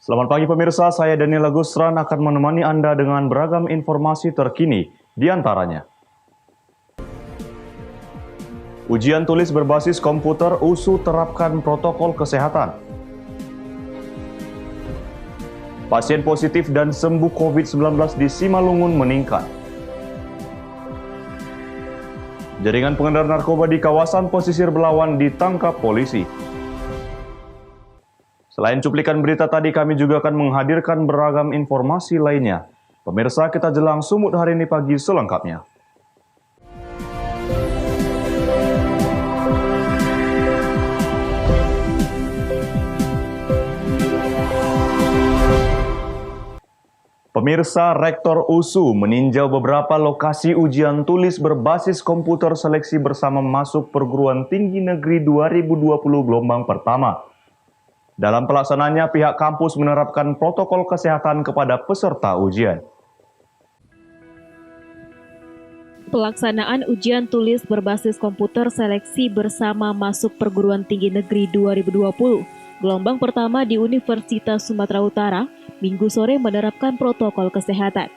Selamat pagi pemirsa, saya Daniel Agusran akan menemani Anda dengan beragam informasi terkini, di antaranya. Ujian tulis berbasis komputer USU terapkan protokol kesehatan. Pasien positif dan sembuh COVID-19 di Simalungun meningkat. Jaringan pengedar narkoba di kawasan pesisir Belawan ditangkap polisi. Selain cuplikan berita tadi, kami juga akan menghadirkan beragam informasi lainnya. Pemirsa, kita jelang sumut hari ini pagi selengkapnya. Pemirsa, Rektor USU meninjau beberapa lokasi ujian tulis berbasis komputer seleksi bersama masuk perguruan tinggi negeri 2020 gelombang pertama. Dalam pelaksanaannya, pihak kampus menerapkan protokol kesehatan kepada peserta ujian. Pelaksanaan ujian tulis berbasis komputer seleksi bersama masuk perguruan tinggi negeri 2020, gelombang pertama di Universitas Sumatera Utara, Minggu sore menerapkan protokol kesehatan.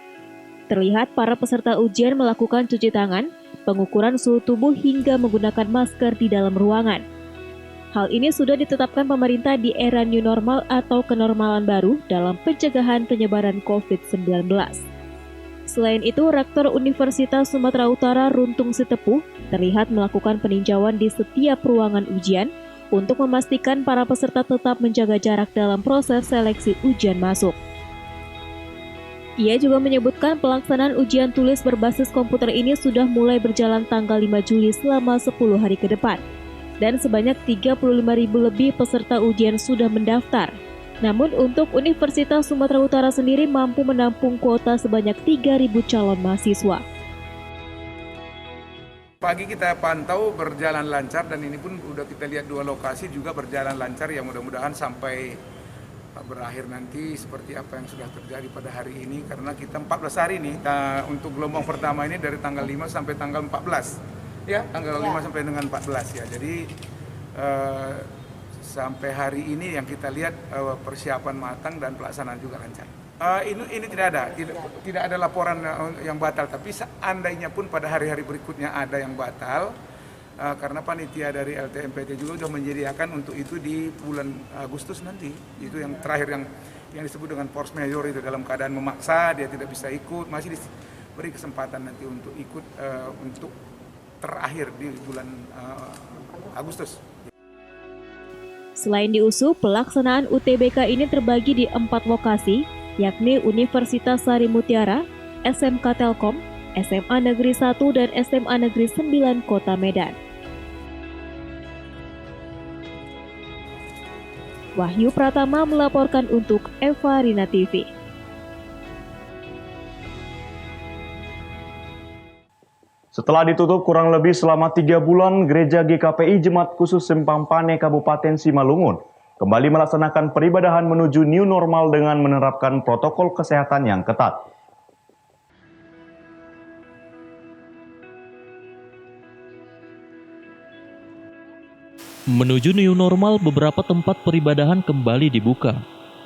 Terlihat para peserta ujian melakukan cuci tangan, pengukuran suhu tubuh hingga menggunakan masker di dalam ruangan. Hal ini sudah ditetapkan pemerintah di era new normal atau kenormalan baru dalam pencegahan penyebaran COVID-19. Selain itu, Rektor Universitas Sumatera Utara Runtung Sitepuh terlihat melakukan peninjauan di setiap ruangan ujian untuk memastikan para peserta tetap menjaga jarak dalam proses seleksi ujian masuk. Ia juga menyebutkan pelaksanaan ujian tulis berbasis komputer ini sudah mulai berjalan tanggal 5 Juli selama 10 hari ke depan. Dan sebanyak 35.000 lebih peserta ujian sudah mendaftar. Namun untuk Universitas Sumatera Utara sendiri mampu menampung kuota sebanyak 3.000 calon mahasiswa. Pagi kita pantau berjalan lancar dan ini pun udah kita lihat dua lokasi juga berjalan lancar, yang mudah-mudahan sampai berakhir nanti seperti apa yang sudah terjadi pada hari ini, karena kita 14 hari nih untuk gelombang pertama ini dari tanggal 5 sampai tanggal 14. Ya, tanggal 5 sampai dengan 14 ya. Jadi sampai hari ini yang kita lihat persiapan matang dan pelaksanaan juga lancar. Ini tidak ada laporan yang batal, tapi seandainya pun pada hari-hari berikutnya ada yang batal, karena panitia dari LTMPT juga sudah menyediakan untuk itu di bulan Agustus nanti. Itu yang terakhir yang disebut dengan force majeure, itu dalam keadaan memaksa dia tidak bisa ikut, masih diberi kesempatan nanti untuk ikut untuk terakhir di bulan Agustus. Selain di USU, pelaksanaan UTBK ini terbagi di 4 lokasi, yakni Universitas Sari Mutiara, SMK Telkom, SMA Negeri 1 dan SMA Negeri 9 Kota Medan. Wahyu Pratama melaporkan untuk Eva Rina TV. Setelah ditutup kurang lebih selama 3 bulan, Gereja GKPI Jemaat Khusus Simpang Pane Kabupaten Simalungun kembali melaksanakan peribadahan menuju new normal dengan menerapkan protokol kesehatan yang ketat. Menuju new normal, beberapa tempat peribadahan kembali dibuka.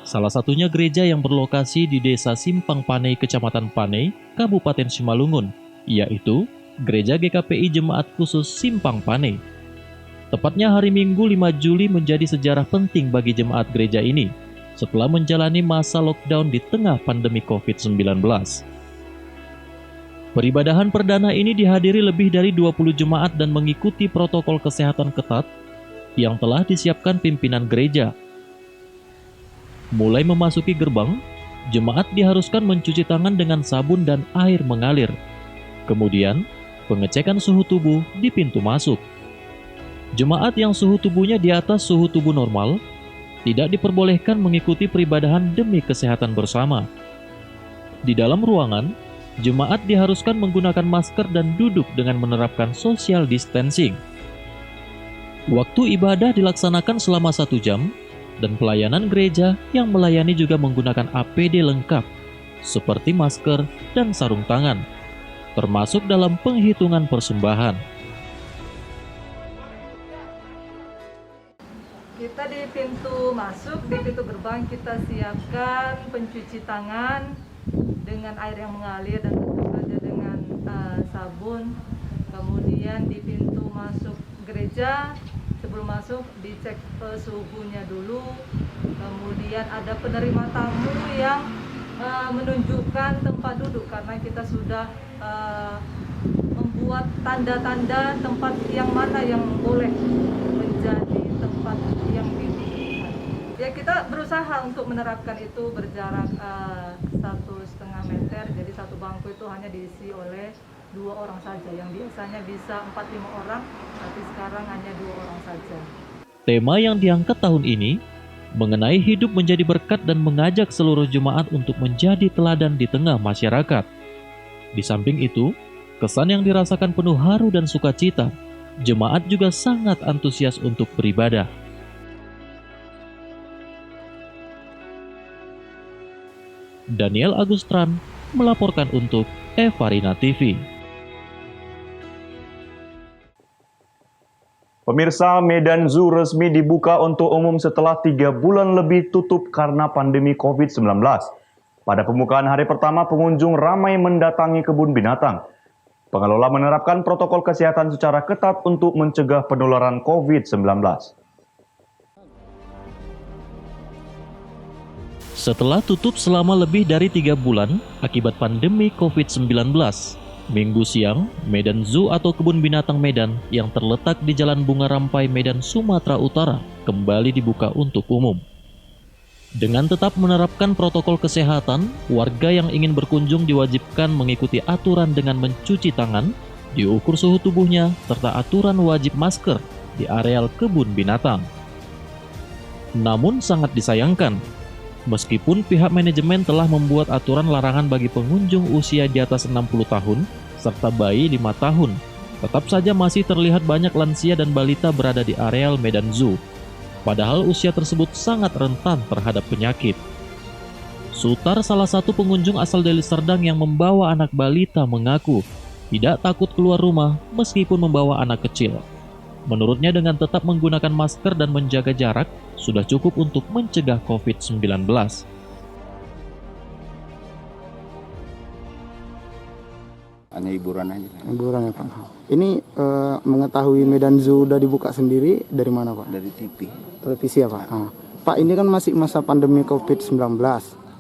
Salah satunya gereja yang berlokasi di Desa Simpang Pane, Kecamatan Pane, Kabupaten Simalungun, yaitu Gereja GKPI Jemaat Khusus Simpang Pane. Tepatnya hari Minggu 5 Juli menjadi sejarah penting bagi jemaat gereja ini setelah menjalani masa lockdown di tengah pandemi COVID-19. Peribadahan perdana ini dihadiri lebih dari 20 jemaat dan mengikuti protokol kesehatan ketat yang telah disiapkan pimpinan gereja. Mulai memasuki gerbang, jemaat diharuskan mencuci tangan dengan sabun dan air mengalir. Kemudian, pengecekan suhu tubuh di pintu masuk. Jemaat yang suhu tubuhnya di atas suhu tubuh normal tidak diperbolehkan mengikuti peribadahan demi kesehatan bersama. Di dalam ruangan, jemaat diharuskan menggunakan masker dan duduk dengan menerapkan social distancing. Waktu ibadah dilaksanakan selama 1 jam, dan pelayanan gereja yang melayani juga menggunakan APD lengkap, seperti masker dan sarung tangan, termasuk dalam penghitungan persembahan. Kita di pintu masuk, di pintu gerbang kita siapkan pencuci tangan dengan air yang mengalir dan tentu saja dengan sabun. Kemudian di pintu masuk gereja, sebelum masuk dicek suhunya dulu. Kemudian ada penerima tamu yang menunjukkan tempat duduk karena kita sudah membuat tanda-tanda tempat yang mana yang boleh menjadi tempat yang didudukan. Ya, kita berusaha untuk menerapkan itu berjarak 1,5 meter. Jadi satu bangku itu hanya diisi oleh 2 orang saja. Yang biasanya bisa 4-5 orang, tapi sekarang hanya 2 orang saja. Tema yang diangkat tahun ini mengenai hidup menjadi berkat dan mengajak seluruh jemaat untuk menjadi teladan di tengah masyarakat. Di samping itu, kesan yang dirasakan penuh haru dan sukacita. Jemaat juga sangat antusias untuk beribadah. Daniel Agustran melaporkan untuk Evarina TV. Pemirsa, Medan Zoo resmi dibuka untuk umum setelah 3 bulan lebih tutup karena pandemi COVID-19. Pada pembukaan hari pertama, pengunjung ramai mendatangi kebun binatang. Pengelola menerapkan protokol kesehatan secara ketat untuk mencegah penularan COVID-19. Setelah tutup selama lebih dari 3 bulan akibat pandemi COVID-19, Minggu siang, Medan Zoo atau Kebun Binatang Medan yang terletak di Jalan Bunga Rampai, Medan, Sumatera Utara kembali dibuka untuk umum. Dengan tetap menerapkan protokol kesehatan, warga yang ingin berkunjung diwajibkan mengikuti aturan dengan mencuci tangan, diukur suhu tubuhnya, serta aturan wajib masker di areal kebun binatang. Namun sangat disayangkan, meskipun pihak manajemen telah membuat aturan larangan bagi pengunjung usia di atas 60 tahun, serta bayi 5 tahun, tetap saja masih terlihat banyak lansia dan balita berada di areal Medan Zoo. Padahal usia tersebut sangat rentan terhadap penyakit. Sutar, salah satu pengunjung asal Deli Serdang yang membawa anak balita, mengaku tidak takut keluar rumah meskipun membawa anak kecil. Menurutnya dengan tetap menggunakan masker dan menjaga jarak sudah cukup untuk mencegah COVID-19. Hanya hiburan aja. Hiburan ya Pak. Ini mengetahui Medan Zoo udah dibuka sendiri dari mana Pak? Dari TV. Televisi ya Pak. Pak, ini kan masih masa pandemi COVID-19.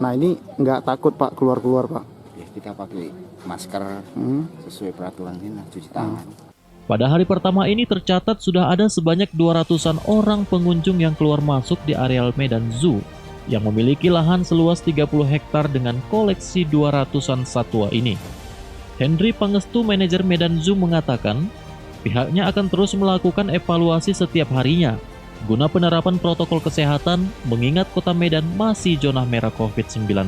Nah ini nggak takut Pak keluar-keluar Pak? Ya, kita pakai masker sesuai peraturan ini, cuci tangan. Pada hari pertama ini tercatat sudah ada sebanyak 200-an orang pengunjung yang keluar masuk di areal Medan Zoo yang memiliki lahan seluas 30 hektar dengan koleksi 200-an satwa ini. Henry Pangestu, manajer Medan Zoo, mengatakan pihaknya akan terus melakukan evaluasi setiap harinya guna penerapan protokol kesehatan mengingat kota Medan masih zona merah COVID-19. Ya,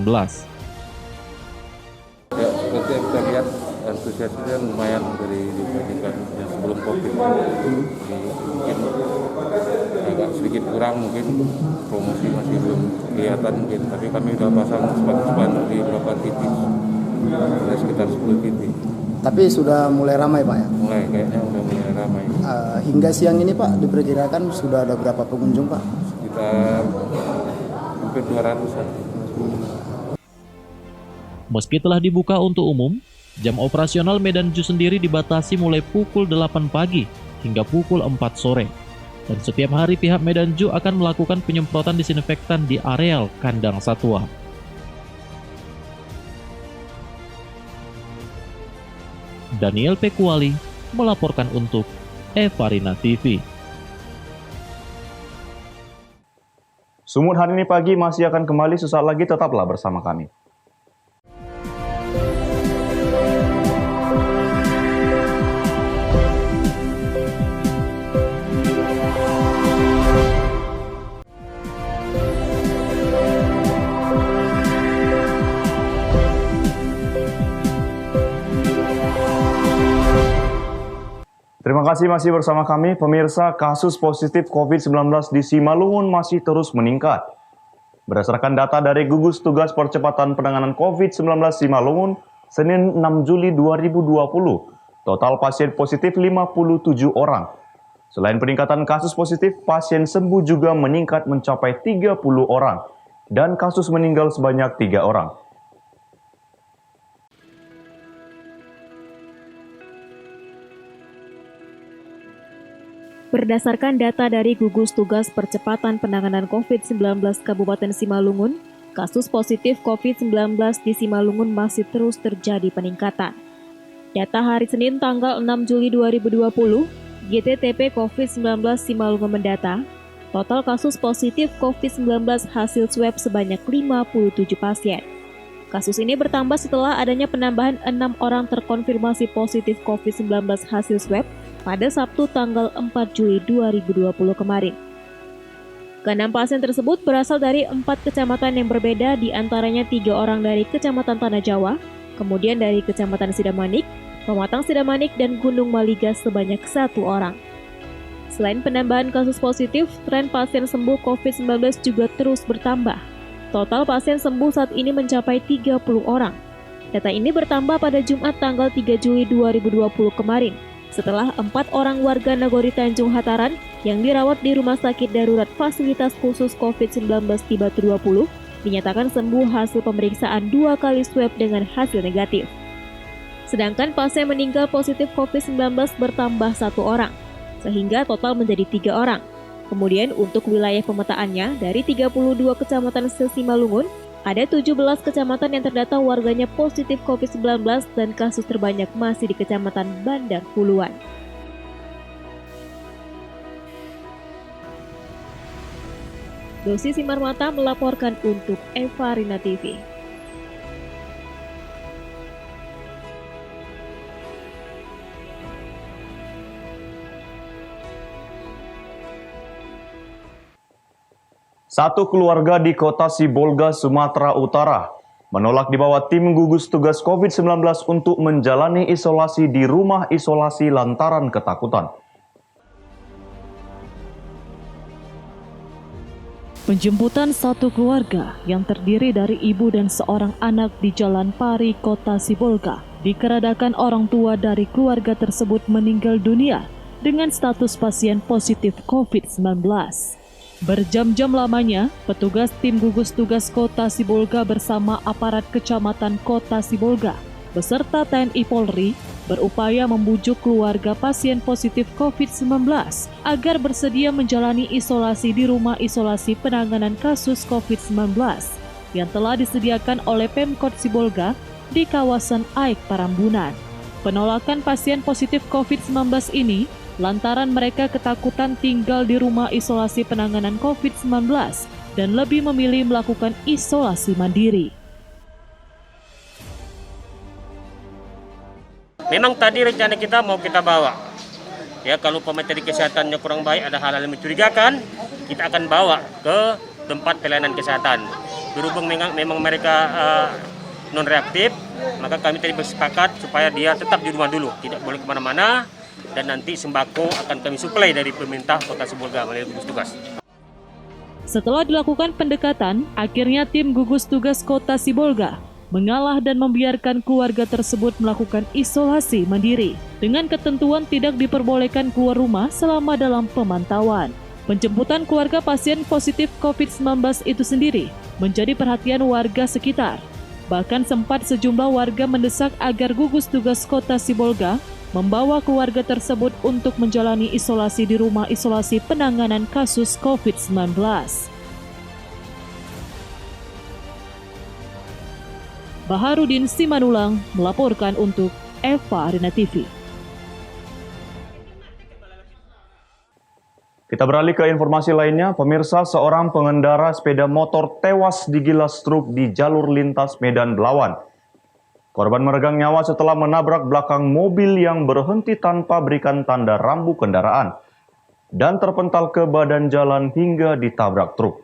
seperti yang kita lihat antusiasnya lumayan dari dibandingkan yang sebelum COVID. Mungkin agak sedikit kurang, mungkin promosi masih belum kelihatan mungkin, tapi kami sudah pasang spanduk di beberapa titik. Ada sekitar 10 titik. Tapi sudah mulai ramai Pak ya? Mulai, kayaknya udah mulai ramai. Hingga siang ini Pak diperkirakan sudah ada berapa pengunjung Pak? Sekitar hampir 200-an. Meski telah dibuka untuk umum, jam operasional Medan Zoo sendiri dibatasi mulai pukul 8 pagi hingga pukul 4 sore. Dan setiap hari pihak Medan Zoo akan melakukan penyemprotan disinfektan di areal kandang satwa. Daniel Pekuali melaporkan untuk Evarina TV. Sumut hari ini pagi masih akan kembali sesaat lagi, tetaplah bersama kami. Terima kasih masih bersama kami. Pemirsa, kasus positif COVID-19 di Simalungun masih terus meningkat. Berdasarkan data dari Gugus Tugas Percepatan Penanganan COVID-19 Simalungun, Senin 6 Juli 2020, total pasien positif 57 orang. Selain peningkatan kasus positif, pasien sembuh juga meningkat mencapai 30 orang dan kasus meninggal sebanyak 3 orang. Berdasarkan data dari Gugus Tugas Percepatan Penanganan COVID-19 Kabupaten Simalungun, kasus positif COVID-19 di Simalungun masih terus terjadi peningkatan. Data hari Senin tanggal 6 Juli 2020, GTTP COVID-19 Simalungun mendata, total kasus positif COVID-19 hasil swab sebanyak 57 pasien. Kasus ini bertambah setelah adanya penambahan 6 orang terkonfirmasi positif COVID-19 hasil swab pada Sabtu tanggal 4 Juli 2020 kemarin. Ke-6 pasien tersebut berasal dari 4 kecamatan yang berbeda, di antaranya 3 orang dari Kecamatan Tanah Jawa, kemudian dari Kecamatan Sidamanik, Pematang Sidamanik, dan Gunung Maligas sebanyak 1 orang. Selain penambahan kasus positif, tren pasien sembuh COVID-19 juga terus bertambah. Total pasien sembuh saat ini mencapai 30 orang. Data ini bertambah pada Jumat tanggal 3 Juli 2020 kemarin, setelah 4 orang warga Nagori Tanjung Hataran yang dirawat di Rumah Sakit Darurat Fasilitas Khusus COVID-19 Tibatu 20 dinyatakan sembuh hasil pemeriksaan 2 kali swab dengan hasil negatif. Sedangkan pasien meninggal positif COVID-19 bertambah 1 orang, sehingga total menjadi 3 orang. Kemudian untuk wilayah pemetaannya, dari 32 kecamatan se-Simalungun, ada 17 kecamatan yang terdata warganya positif COVID-19 dan kasus terbanyak masih di Kecamatan Bandar Huluan. Dosi Simarmata melaporkan untuk Eva Rina TV. Satu keluarga di kota Sibolga, Sumatera Utara menolak dibawa tim gugus tugas COVID-19 untuk menjalani isolasi di rumah isolasi lantaran ketakutan. Penjemputan satu keluarga yang terdiri dari ibu dan seorang anak di Jalan Pari, Kota Sibolga, dikarenakan orang tua dari keluarga tersebut meninggal dunia dengan status pasien positif COVID-19. Berjam-jam lamanya, petugas tim gugus tugas Kota Sibolga bersama aparat Kecamatan Kota Sibolga beserta TNI Polri berupaya membujuk keluarga pasien positif COVID-19 agar bersedia menjalani isolasi di rumah isolasi penanganan kasus COVID-19 yang telah disediakan oleh Pemkot Sibolga di kawasan Aik Parambunan. Penolakan pasien positif COVID-19 ini lantaran mereka ketakutan tinggal di rumah isolasi penanganan COVID-19 dan lebih memilih melakukan isolasi mandiri. Memang tadi rencana kita mau kita bawa. Ya, kalau pemateri kesehatannya kurang baik, ada hal-hal yang mencurigakan, kita akan bawa ke tempat pelayanan kesehatan. Berhubung memang mereka non-reaktif, maka kami tadi bersepakat supaya dia tetap di rumah dulu, tidak boleh kemana-mana. Dan nanti sembako akan kami suplai dari pemerintah Kota Sibolga melalui gugus tugas. Setelah dilakukan pendekatan, akhirnya tim gugus tugas Kota Sibolga mengalah dan membiarkan keluarga tersebut melakukan isolasi mandiri dengan ketentuan tidak diperbolehkan keluar rumah selama dalam pemantauan. Penjemputan keluarga pasien positif COVID-19 itu sendiri menjadi perhatian warga sekitar. Bahkan sempat sejumlah warga mendesak agar gugus tugas Kota Sibolga membawa keluarga tersebut untuk menjalani isolasi di rumah isolasi penanganan kasus COVID-19. Baharudin Simanulang melaporkan untuk Eva Rina TV. Kita beralih ke informasi lainnya. Pemirsa, seorang pengendara sepeda motor tewas digilas truk di jalur lintas Medan Belawan. Korban meregang nyawa setelah menabrak belakang mobil yang berhenti tanpa berikan tanda rambu kendaraan dan terpental ke badan jalan hingga ditabrak truk.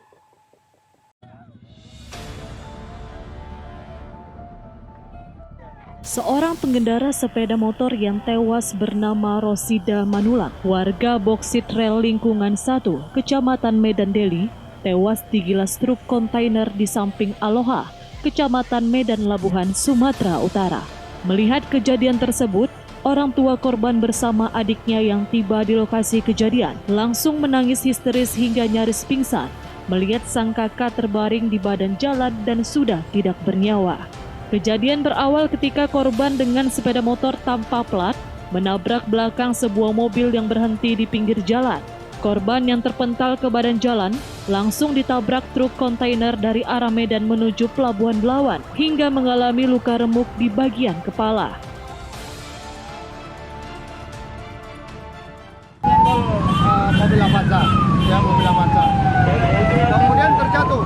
Seorang pengendara sepeda motor yang tewas bernama Rosida Manulang, warga Boksit Rel Lingkungan 1, Kecamatan Medan Deli, tewas digilas truk kontainer di samping Aloha, Kecamatan Medan Labuhan, Sumatera Utara. Melihat kejadian tersebut, orang tua korban bersama adiknya yang tiba di lokasi kejadian langsung menangis histeris hingga nyaris pingsan melihat sang kakak terbaring di badan jalan dan sudah tidak bernyawa. Kejadian berawal ketika korban dengan sepeda motor tanpa plat menabrak belakang sebuah mobil yang berhenti di pinggir jalan. Korban yang terpental ke badan jalan langsung ditabrak truk kontainer dari arah Medan menuju Pelabuhan Belawan hingga mengalami luka remuk di bagian kepala. Mobil Avanza, ya mobil Avanza. Kemudian terjatuh,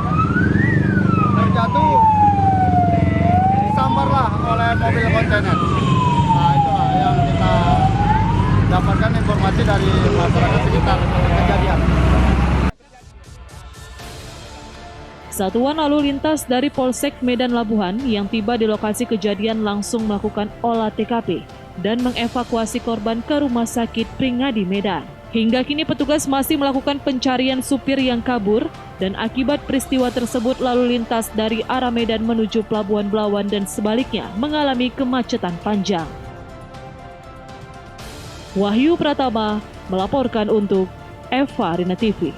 disambarlah oleh mobil kontainer. Nah itulah yang kita dapatkan informasi dari masyarakat sekitar kejadian. Satuan lalu lintas dari Polsek Medan Labuhan yang tiba di lokasi kejadian langsung melakukan olah TKP dan mengevakuasi korban ke Rumah Sakit Pringadi Medan. Hingga kini petugas masih melakukan pencarian supir yang kabur dan akibat peristiwa tersebut lalu lintas dari arah Medan menuju Pelabuhan Belawan dan sebaliknya mengalami kemacetan panjang. Wahyu Pratama melaporkan untuk Eva Rina TV.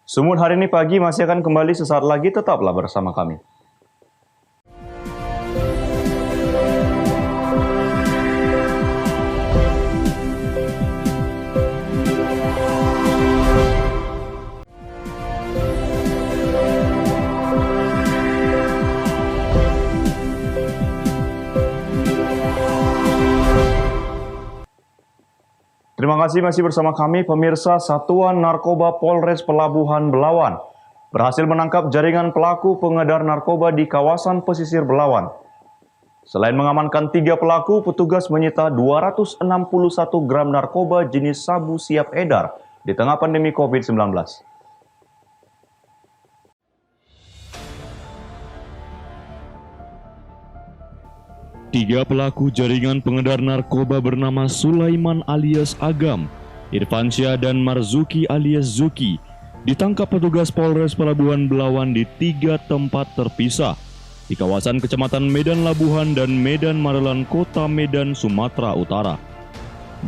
Sumut hari ini pagi masih akan kembali sesaat lagi, tetaplah bersama kami. Terima kasih masih bersama kami, pemirsa. Satuan Narkoba Polres Pelabuhan Belawan berhasil menangkap jaringan pelaku pengedar narkoba di kawasan pesisir Belawan. Selain mengamankan 3 pelaku, petugas menyita 261 gram narkoba jenis sabu siap edar di tengah pandemi COVID-19. Tiga pelaku jaringan pengedar narkoba bernama Sulaiman alias Agam, Irfansyah dan Marzuki alias Zuki ditangkap petugas Polres Pelabuhan Belawan di 3 tempat terpisah di kawasan Kecamatan Medan Labuhan dan Medan Marelan, Kota Medan, Sumatera Utara.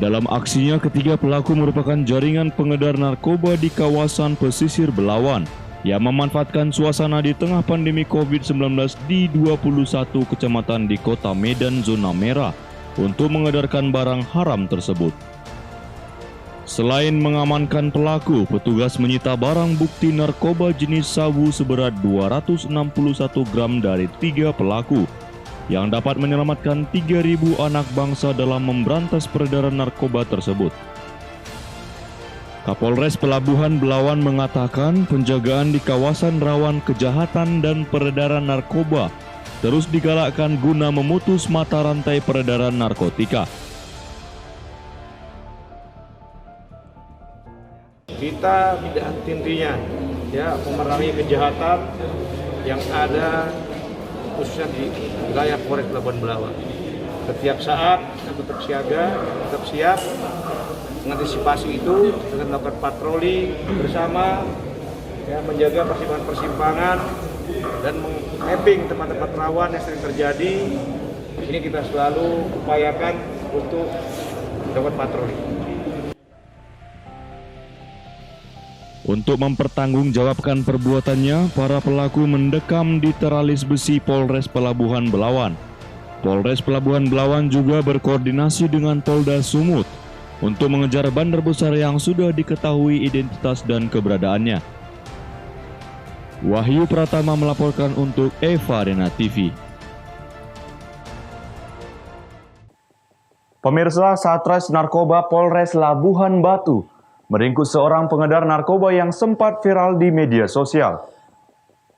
Dalam aksinya, ketiga pelaku merupakan jaringan pengedar narkoba di kawasan pesisir Belawan yang memanfaatkan suasana di tengah pandemi COVID-19 di 21 kecamatan di Kota Medan zona merah untuk mengedarkan barang haram tersebut. Selain mengamankan pelaku, petugas menyita barang bukti narkoba jenis sabu seberat 261 gram dari 3 pelaku yang dapat menyelamatkan 3.000 anak bangsa dalam memberantas peredaran narkoba tersebut. Kapolres Pelabuhan Belawan mengatakan penjagaan di kawasan rawan kejahatan dan peredaran narkoba terus digalakkan guna memutus mata rantai peredaran narkotika. Kita tidak henti-hentinya memerangi kejahatan yang ada khususnya di wilayah Polres Pelabuhan Belawan. Setiap saat tetap siaga, tetap siap mengantisipasi itu dengan melakukan patroli bersama, menjaga persimpangan-persimpangan dan memapping tempat-tempat rawan yang sering terjadi. Ini kita selalu upayakan untuk melakukan patroli. Untuk mempertanggungjawabkan perbuatannya, para pelaku mendekam di teralis besi Polres Pelabuhan Belawan. Polres Pelabuhan Belawan juga berkoordinasi dengan Polda Sumut untuk mengejar bandar besar yang sudah diketahui identitas dan keberadaannya. Wahyu Pratama melaporkan untuk Eva Rina TV. Pemirsa, Satres Narkoba Polres Labuhan Batu meringkus seorang pengedar narkoba yang sempat viral di media sosial.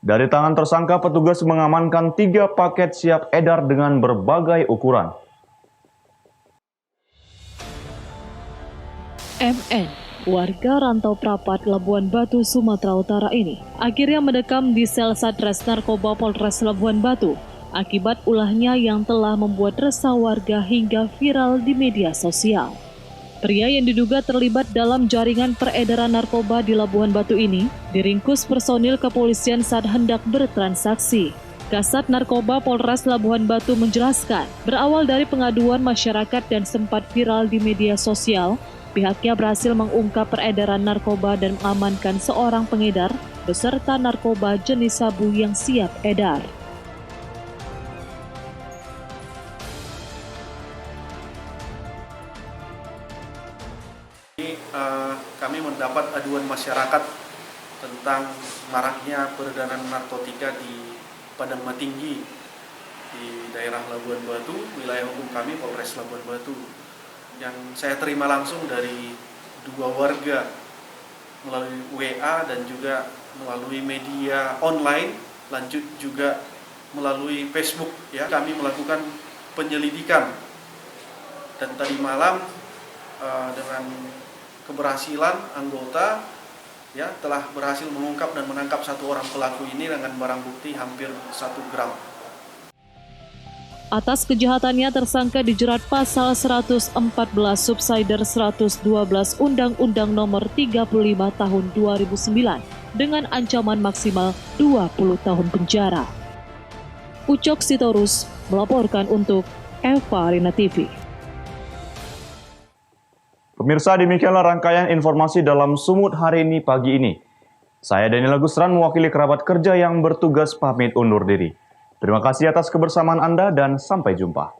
Dari tangan tersangka, petugas mengamankan 3 paket siap edar dengan berbagai ukuran. MN, warga rantau Prapat, Labuhan Batu, Sumatera Utara ini akhirnya mendekam di sel Satres Narkoba Polres Labuhan Batu akibat ulahnya yang telah membuat resah warga hingga viral di media sosial. Pria yang diduga terlibat dalam jaringan peredaran narkoba di Labuhan Batu ini diringkus personil kepolisian saat hendak bertransaksi. Kasat Narkoba Polres Labuhan Batu menjelaskan, berawal dari pengaduan masyarakat dan sempat viral di media sosial, pihaknya berhasil mengungkap peredaran narkoba dan mengamankan seorang pengedar beserta narkoba jenis sabu yang siap edar. Kami mendapat aduan masyarakat tentang maraknya peredaran narkotika di Padang Matinggi di daerah Labuhan Batu, wilayah hukum kami Polres Labuhan Batu. Yang saya terima langsung dari 2 warga melalui WA dan juga melalui media online, lanjut juga melalui Facebook. Ya, kami melakukan penyelidikan dan tadi malam dengan keberhasilan anggota ya telah berhasil mengungkap dan menangkap 1 orang pelaku ini dengan barang bukti hampir 1 gram. Atas kejahatannya tersangka dijerat pasal 114 Subsider 112 Undang-Undang Nomor 35 Tahun 2009 dengan ancaman maksimal 20 tahun penjara. Ucok Sitorus melaporkan untuk Eva Rina TV. Pemirsa, demikianlah rangkaian informasi dalam Sumut hari ini pagi ini. Saya Daniel Agusran mewakili kerabat kerja yang bertugas pamit undur diri. Terima kasih atas kebersamaan Anda dan sampai jumpa.